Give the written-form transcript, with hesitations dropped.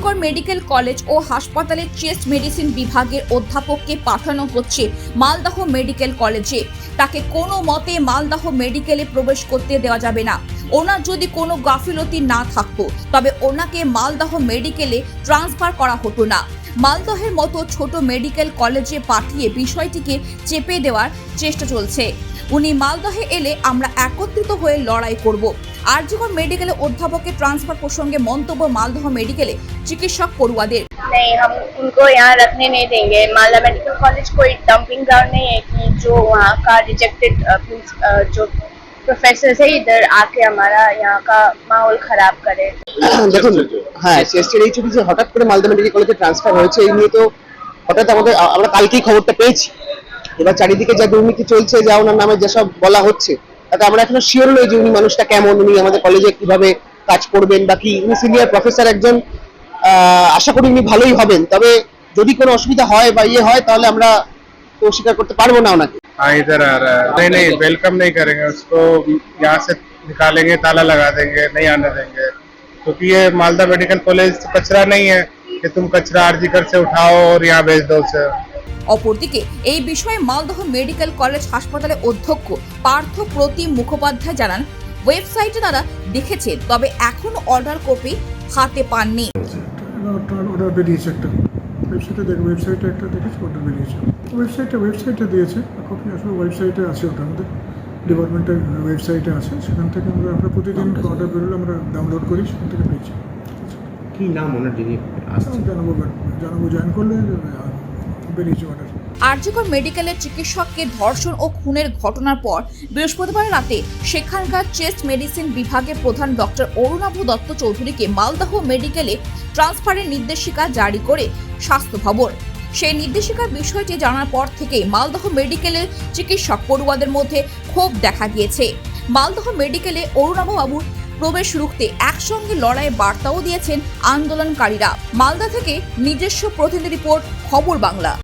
RG Kar medical college ও হাসপাতালের chest medicine বিভাগের অধ্যাপককে পাঠানো হচ্ছে মালদহ মেডিকেল কলেজে। তাকে কোনো মতে মালদহ মেডিকেলে প্রবেশ করতে দেওয়া যাবে না। ওনার যদি কোনো গাফিলতি না থাকতো তবে ওনাকে মালদহ মেডিকেলে ট্রান্সফার করা হতো না। মালদহের মতো ছোট মেডিকেল কলেজে পাঠিয়ে বিষয়টিকে চেপে দেওয়ার চেষ্টা চলছে। উনি মালদহে এলে আমরা একত্রিত হয়ে লড়াই করব। আরজিকর মেডিকেলে অধ্যাপকের ট্রান্সফার প্রসঙ্গে মন্তব্য মালদহ মেডিকেলে চিকিৎসক পড়ুয়াদের। नहीं, हम उनको यहाँ रखने नहीं देंगे। मालदा मेडिकल कॉलेज कोई डंपिंग ग्राउंड नहीं है कि जो वहाँ का रिजेक्टेड जो प्रोफेसर है इधर आके हमारा यहाँ का माहौल खराब करे। দেখুন, হ্যাঁ, চেস্টের এইচওডি যে হঠাৎ করে মালদা মেডিকেল কলেজে ট্রান্সফার হয়েছে এই নিয়ে তো হঠাৎ আমরা কালকেই খবরটা পেয়েছি। এবার চারিদিকে যা দুর্নীতি চলছে, যা ওনার নামে যেসব বলা হচ্ছে, তাতে আমরা এখনো শিওর নই যে উনি মানুষটা কেমন, উনি আমাদের কলেজে কিভাবে কাজ করবেন বা কি। উনি সিনিয়র প্রফেসর একজন, আশা করি উনি ভালোই হবেন। তবে যদি কোনো অসুবিধা হয় বা হয় তাহলে আমরা তো স্বীকার করতে পারবো না ওনাকে। हाँ, इधर आ रहा है। नहीं नहीं, वेलकम नहीं करेंगे उसको, यहाँ से निकालेंगे, ताला लगा देंगे, नहीं आने देंगे। क्योंकि ये मालदा मेडिकल कॉलेज कचरा नहीं है कि तुम कचरा आरजीकर से उठाओ और यहाँ भेज दो उसे। অপরদিকে এই বিষয়ে মালদহ মেডিকেল কলেজ হাসপাতালের অধ্যক্ষ পার্থ প্রতিম মুখোপাধ্যায় জানান, ওয়েবসাইটে তারা দেখেছেন, তবে এখনো অর্ডার কপি হাতে পাননি। অর্ডার বেরিয়েছে একটা ওয়েবসাইটে একটা দেখেছি, অর্ডার বেরিয়েছে ওয়েবসাইটে দিয়েছে কপি। আসলে ওয়েবসাইটে আছে, ওটা আমাদের ডিপার্টমেন্টের ওয়েবসাইটে আছে। সেখান থেকে আমরা প্রতিদিন অর্ডার বেরোলে আমরা ডাউনলোড করি, সেখান থেকে পেয়েছি। কি নাম ওনার, যিনি জানাবো জয়েন করলে বেরিয়েছে অর্ডার। আরজিকর মেডিকেলের চিকিৎসককে ধর্ষণ ও খুনের ঘটনার পর বৃহস্পতিবার রাতে সেখানকার চেস্ট মেডিসিন বিভাগের প্রধান ডক্টর অরুণাভ দত্ত চৌধুরীকে মালদহ মেডিকেলে ট্রান্সফারের নির্দেশিকা জারি করে স্বাস্থ্য ভবন। সেই নির্দেশিকার বিষয়টি জানার পর থেকেই মালদহ মেডিকেলের চিকিৎসক পড়ুয়াদের মধ্যে ক্ষোভ দেখা গিয়েছে। মালদহ মেডিকেলে অরুণাভ বাবুর প্রবেশ রুখতে একসঙ্গে লড়াইয়ের বার্তাও দিয়েছেন আন্দোলনকারীরা। মালদা থেকে নিজস্ব প্রতিনিধি রিপোর্ট, খবর বাংলা।